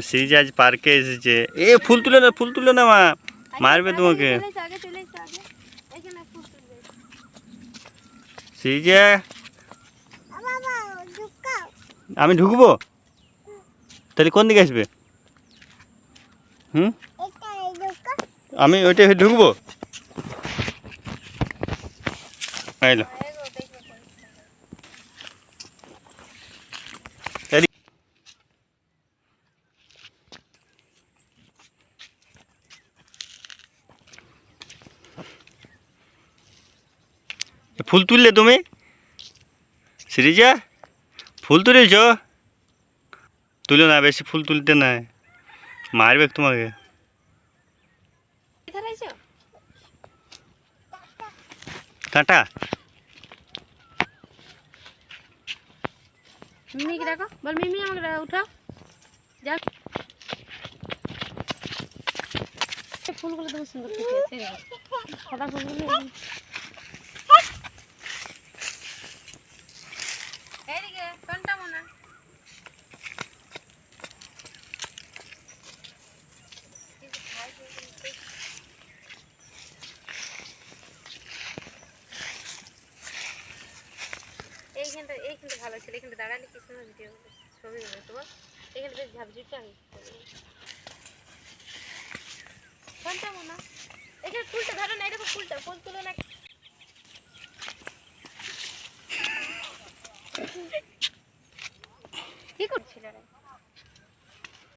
Series আজ পার্কে এসেছে। এ ফুল তুলে না মা, মারবে তোমাকে। সিরিজে আমি ঢুকবো, তাহলে কোন দিকে আসবে? আমি ওইটা ঢুকবো। আইলো ফুল তুললে তুমি? সিরিজা ফুল তুলেছ? তুলো না, বেশি ফুল তুলতে নাই, মারবে তোমাকে। টাটা। মিমিকে ডাকো, বল মিমি আমাকে উঠাও। যা ফুলগুলো তো সুন্দর ফুটেছে, সাদা ফুলগুলো। এইদিকে কোনটা মনে এইখানটা ভালো ছিল, এখানটা দাঁড়ালে কি সুন্দর ভিডিও ছবি হবে তোমার। এখানে বেশ ঝাপঝুপটা কোনটা মনে, এখানে ফুলটা ধরো না, এরকম ফুল তুলো না। কি করছিল রে?